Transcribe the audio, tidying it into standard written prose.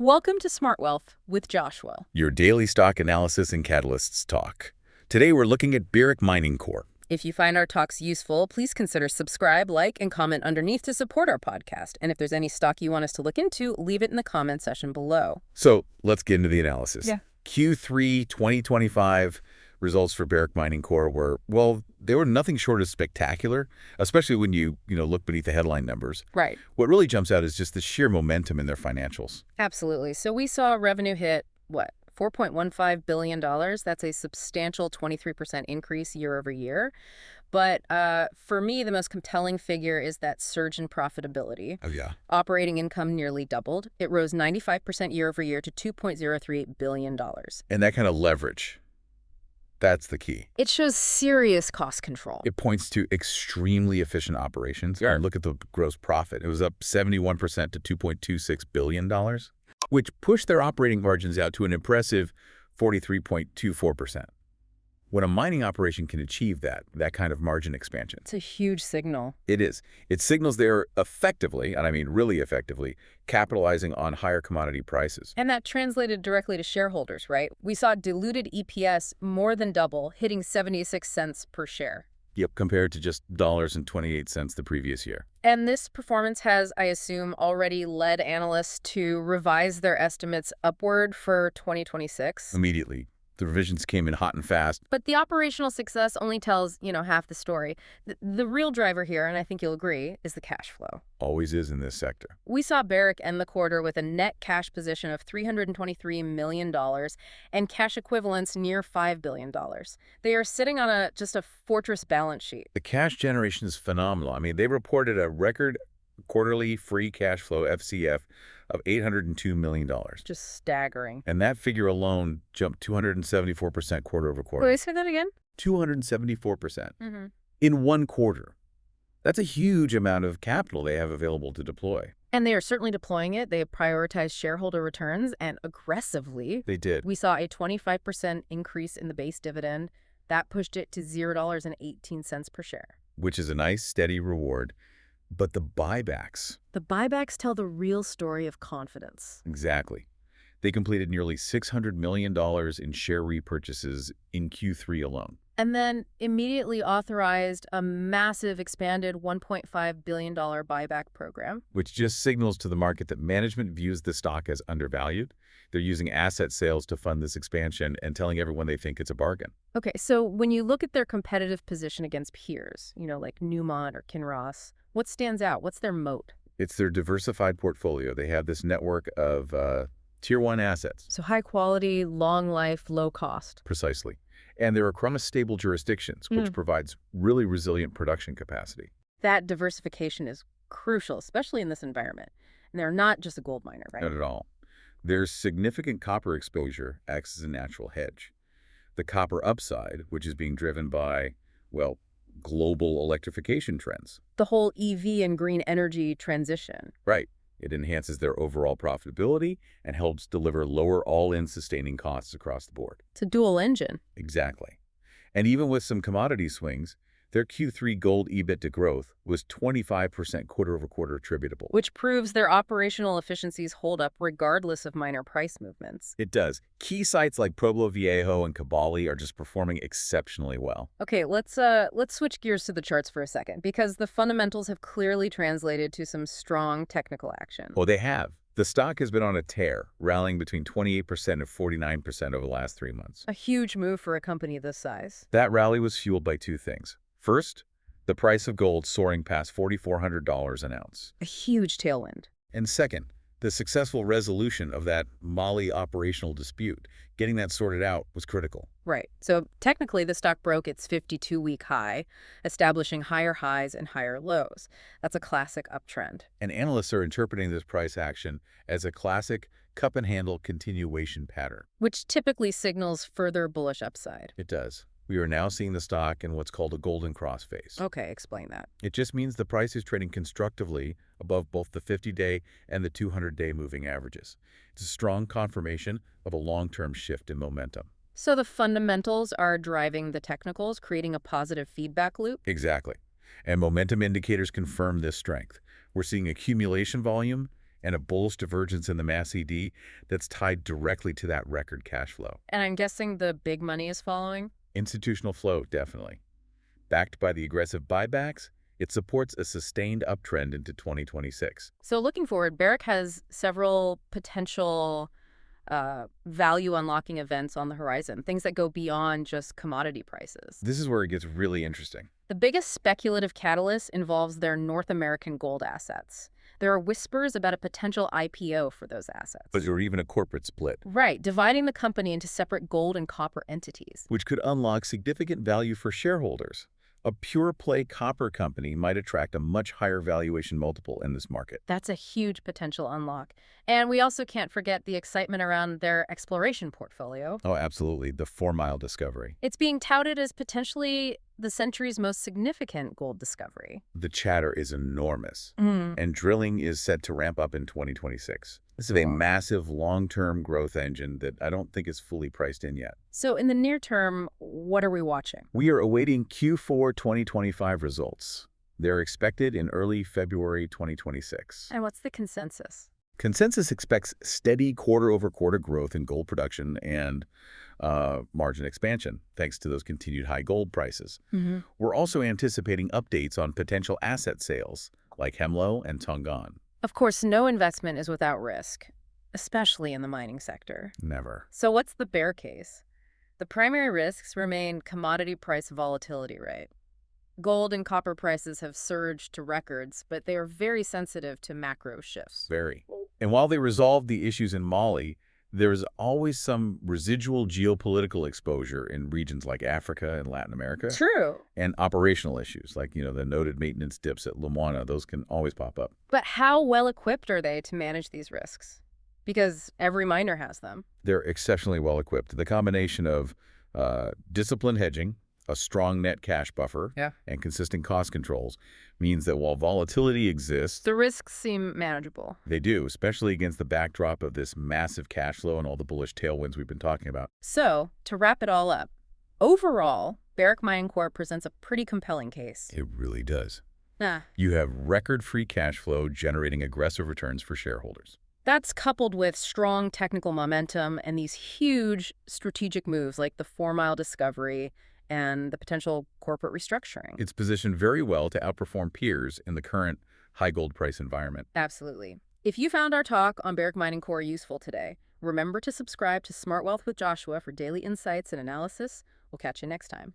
Welcome to Smart Wealth with Joshua. Your daily stock analysis and catalysts talk. Today we're looking at Barrick Mining Corp. If you find our talks useful, please consider subscribe, like, and comment underneath to support our podcast. And if there's any stock you want us to look into, leave it in the comment section below. So let's get into the analysis. Yeah. Q3 2025 results for Barrick Mining Corp were, well, they were nothing short of spectacular, especially when you look beneath the headline numbers. Right. What really jumps out is just the sheer momentum in their financials. Absolutely. So we saw revenue hit, what, $4.15 billion? That's a substantial 23% increase year over year. But for me, the most compelling figure is that surge in profitability. Oh, yeah. Operating income nearly doubled. It rose 95% year over year to $2.038 billion. And that kind of leverage, that's the key. It shows serious cost control. It points to extremely efficient operations. Sure. Look at the gross profit. It was up 71% to $2.26 billion, which pushed their operating margins out to an impressive 43.24%. When a mining operation can achieve that kind of margin expansion, It's a huge signal. it is. It signals they're effectively, and I mean really effectively, capitalizing on higher commodity prices. And that translated directly to shareholders, right? We saw diluted EPS more than double, hitting 76 cents per share. Yep, compared to just $1.28 the previous year. And this performance has, I assume, already led analysts to revise their estimates upward for 2026. Immediately, the revisions came in hot and fast. But the operational success only tells, half the story. The real driver here, and I think you'll agree, is the cash flow. Always is in this sector. We saw Barrick end the quarter with a net cash position of $323 million and cash equivalents near $5 billion. They are sitting on just a fortress balance sheet. The cash generation is phenomenal. I mean, they reported a record quarterly free cash flow, FCF, of $802 million. Just staggering. And that figure alone jumped 274% quarter over quarter. Wait, say that again? 274% in one quarter. That's a huge amount of capital they have available to deploy. And they are certainly deploying it. They have prioritized shareholder returns and aggressively. They did. We saw a 25% increase in the base dividend. That pushed it to $0.18 per share. Which is a nice, steady reward. But the buybacks. The buybacks tell the real story of confidence. Exactly. They completed nearly $600 million in share repurchases in Q3 alone. And then immediately authorized a massive expanded $1.5 billion buyback program. Which just signals to the market that management views the stock as undervalued. They're using asset sales to fund this expansion and telling everyone they think it's a bargain. Okay, so when you look at their competitive position against peers, like Newmont or Kinross, what stands out? What's their moat? It's their diversified portfolio. They have this network of Tier 1 assets. So high quality, long life, low cost. Precisely. And they're across stable jurisdictions, which provides really resilient production capacity. That diversification is crucial, especially in this environment. And they're not just a gold miner, right? Not at all. Their significant copper exposure acts as a natural hedge. The copper upside, which is being driven by, well, global electrification trends. The whole EV and green energy transition. Right. It enhances their overall profitability and helps deliver lower all-in sustaining costs across the board. It's a dual engine. Exactly. And even with some commodity swings, their Q3 gold EBITDA growth was 25% quarter-over-quarter attributable. Which proves their operational efficiencies hold up regardless of minor price movements. It does. Key sites like Pueblo Viejo and Kibali are just performing exceptionally well. Okay, let's switch gears to the charts for a second, because the fundamentals have clearly translated to some strong technical action. Oh, they have. The stock has been on a tear, rallying between 28% and 49% over the last 3 months. A huge move for a company this size. That rally was fueled by two things. First, the price of gold soaring past $4,400 an ounce. A huge tailwind. And second, the successful resolution of that Mali operational dispute. Getting that sorted out was critical. Right. So technically, the stock broke its 52-week high, establishing higher highs and higher lows. That's a classic uptrend. And analysts are interpreting this price action as a classic cup-and-handle continuation pattern. Which typically signals further bullish upside. It does. We are now seeing the stock in what's called a golden cross phase. Okay, explain that. It just means the price is trading constructively above both the 50-day and the 200-day moving averages. It's a strong confirmation of a long-term shift in momentum. So the fundamentals are driving the technicals, creating a positive feedback loop? Exactly. And momentum indicators confirm this strength. We're seeing accumulation volume and a bullish divergence in the mass ED that's tied directly to that record cash flow. And I'm guessing the big money is following? Institutional flow, definitely. Backed by the aggressive buybacks, it supports a sustained uptrend into 2026. So looking forward, Barrick has several potential value unlocking events on the horizon, things that go beyond just commodity prices. This is where it gets really interesting. The biggest speculative catalyst involves their North American gold assets. There are whispers about a potential IPO for those assets. Or even a corporate split, Right, dividing the company into separate gold and copper entities. which could unlock significant value for shareholders. A pure-play copper company might attract a much higher valuation multiple in this market. That's a huge potential unlock. And we also can't forget the excitement around their exploration portfolio. Oh, absolutely. The 4 Mile discovery. It's being touted as potentially the century's most significant gold discovery. The chatter is enormous, and drilling is set to ramp up in 2026. This is a massive long-term growth engine that I don't think is fully priced in yet. So in the near term, what are we watching? We are awaiting Q4 2025 results. They're expected in early February 2026. And what's the consensus? Consensus expects steady quarter-over-quarter growth in gold production and margin expansion, thanks to those continued high gold prices. We're also anticipating updates on potential asset sales, like Hemlo and Tongon. Of course, no investment is without risk, especially in the mining sector. Never. So what's the bear case? The primary risks remain commodity price volatility, right? Gold and copper prices have surged to records, but they are very sensitive to macro shifts. Very. And while they resolved the issues in Mali, there's always some residual geopolitical exposure in regions like Africa and Latin America. True. And operational issues like, the noted maintenance dips at Lumwana, those can always pop up. But how well equipped are they to manage these risks? Because every miner has them. They're exceptionally well equipped. The combination of disciplined hedging, a strong net cash buffer, and consistent cost controls means that while volatility exists, The risks seem manageable. they do, especially against the backdrop of this massive cash flow and all the bullish tailwinds we've been talking about. So, to wrap it all up, overall, Barrick Mining Corp presents a pretty compelling case. It really does. Ah, You have record free cash flow generating aggressive returns for shareholders. that's coupled with strong technical momentum and these huge strategic moves like the 4 Mile discovery and the potential corporate restructuring. It's positioned very well to outperform peers in the current high gold price environment. Absolutely. If you found our talk on Barrick Mining Corp useful today, remember to subscribe to Smart Wealth with Joshua for daily insights and analysis. We'll catch you next time.